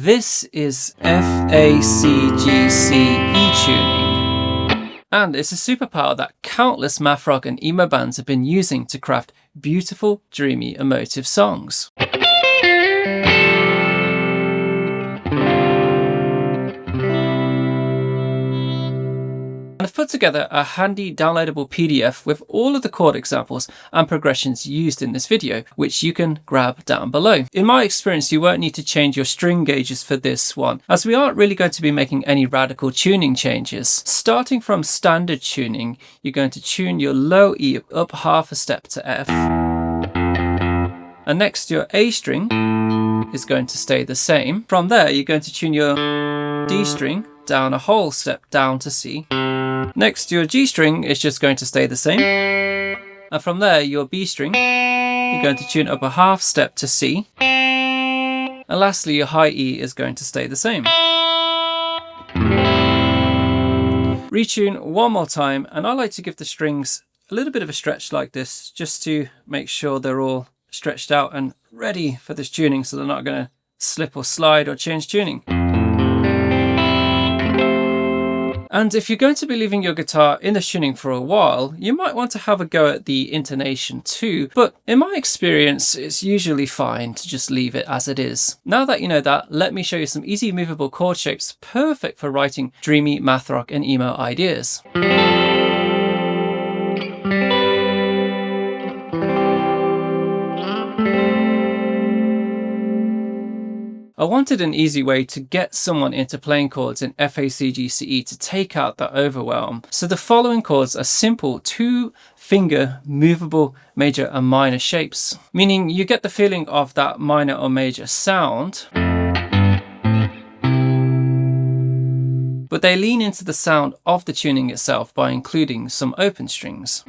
This is FACGCE tuning, and it's a superpower that countless math rock and emo bands have been using to craft beautiful, dreamy, emotive songs. I've put together a handy downloadable PDF with all of the chord examples and progressions used in this video, which you can grab down below. In my experience, you won't need to change your string gauges for this one, as we aren't really going to be making any radical tuning changes. Starting from standard tuning, you're going to tune your low E up half a step to F, and next your A string is going to stay the same. From there, you're going to tune your D string down a whole step down to C. Next, your G string is just going to stay the same. And from there, your B string, you're going to tune up a half step to C. And lastly, your high E is going to stay the same. Retune one more time, and I like to give the strings a little bit of a stretch like this, just to make sure they're all stretched out and ready for this tuning, so they're not going to slip or slide or change tuning. And if you're going to be leaving your guitar in the tuning for a while, you might want to have a go at the intonation too, but in my experience, it's usually fine to just leave it as it is. Now that you know that, let me show you some easy movable chord shapes perfect for writing dreamy math rock and emo ideas. I wanted an easy way to get someone into playing chords in FACGCE to take out that overwhelm. So the following chords are simple 2-finger movable major and minor shapes, meaning you get the feeling of that minor or major sound, but they lean into the sound of the tuning itself by including some open strings.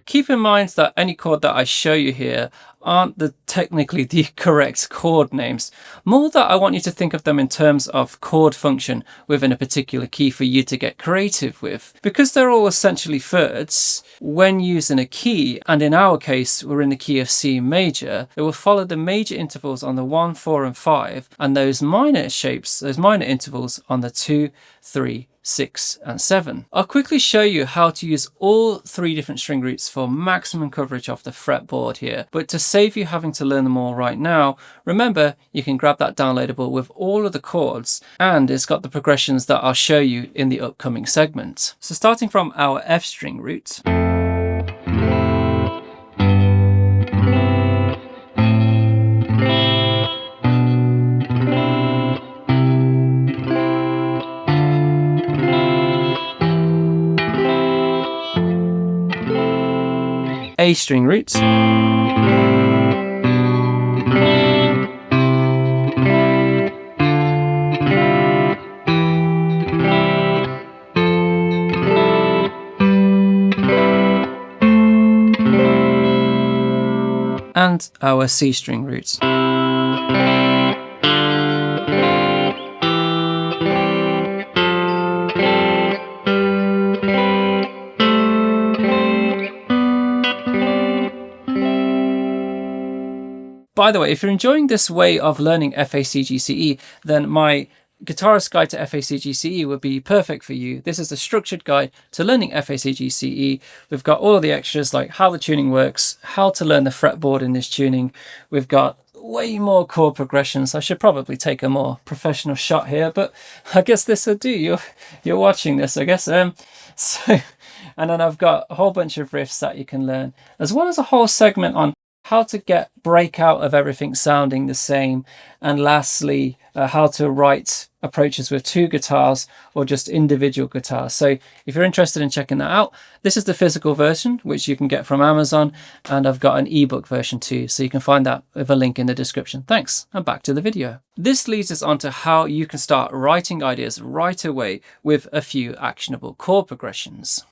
Keep in mind that any chord that I show you here aren't technically the correct chord names. More that I want you to think of them in terms of chord function within a particular key for you to get creative with. Because they're all essentially thirds, when used in a key, and in our case we're in the key of C major, it will follow the major intervals on the 1, 4 and 5, and those minor shapes, those minor intervals on the 2, 3, 6 and 7. I'll quickly show you how to use all 3 different string roots for maximum coverage of the fretboard here, but to save you having to learn them all right now, remember you can grab that downloadable with all of the chords, and it's got the progressions that I'll show you in the upcoming segment. So starting from our F string root, A string root, and our C string root. By the way, if you're enjoying this way of learning FACGCE, then my Guitarist Guide to FACGCE would be perfect for you. This is a structured guide to learning FACGCE. We've got all of the extras like how the tuning works, how to learn the fretboard in this tuning. We've got way more chord progressions. I should probably take a more professional shot here, but I guess this will do. You're watching this, I guess. And then I've got a whole bunch of riffs that you can learn, as well as a whole segment on how to get breakout of everything sounding the same, and lastly how to write approaches with 2 guitars or just individual guitars. So if you're interested in checking that out, this is the physical version which you can get from Amazon, and I've got an ebook version too, so you can find that with a link in the description. Thanks, and back to the video. This leads us on to how you can start writing ideas right away with a few actionable chord progressions.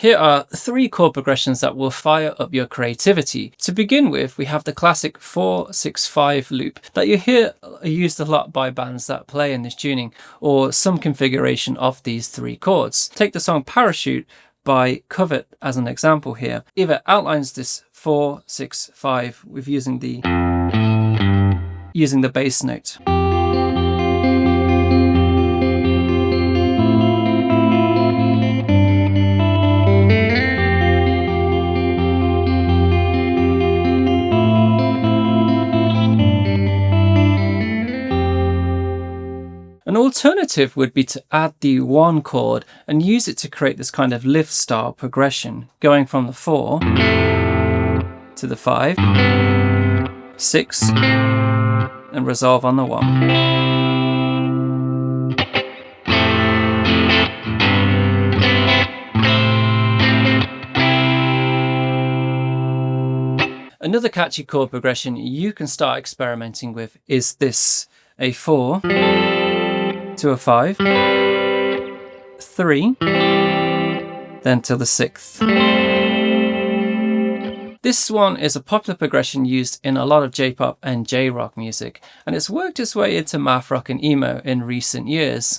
Here are 3 chord progressions that will fire up your creativity. To begin with, we have the classic 4-6-5 loop that you hear used a lot by bands that play in this tuning, or some configuration of these 3 chords. Take the song Parachute by Covet as an example here. It outlines this 4-6-5 with using the bass note. An alternative would be to add the 1 chord and use it to create this kind of lift style progression, going from the 4 to the 5, 6, and resolve on the 1. Another catchy chord progression you can start experimenting with is this: a 4 to a 5, 3, then to the 6th. This one is a popular progression used in a lot of J-pop and J-rock music, and it's worked its way into math rock and emo in recent years.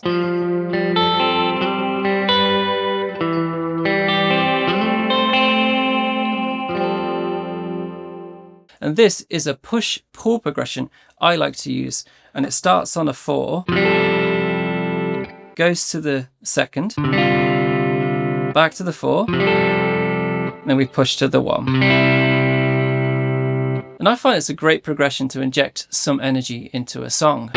And this is a push-pull progression I like to use, and it starts on a 4, goes to the 2nd, back to the 4, then we push to the 1. And I find it's a great progression to inject some energy into a song.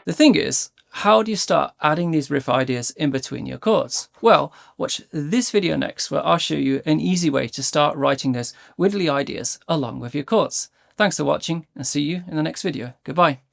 The thing is, how do you start adding these riff ideas in between your chords? Well, watch this video next where I'll show you an easy way to start writing those wiggly ideas along with your chords. Thanks for watching and see you in the next video. Goodbye.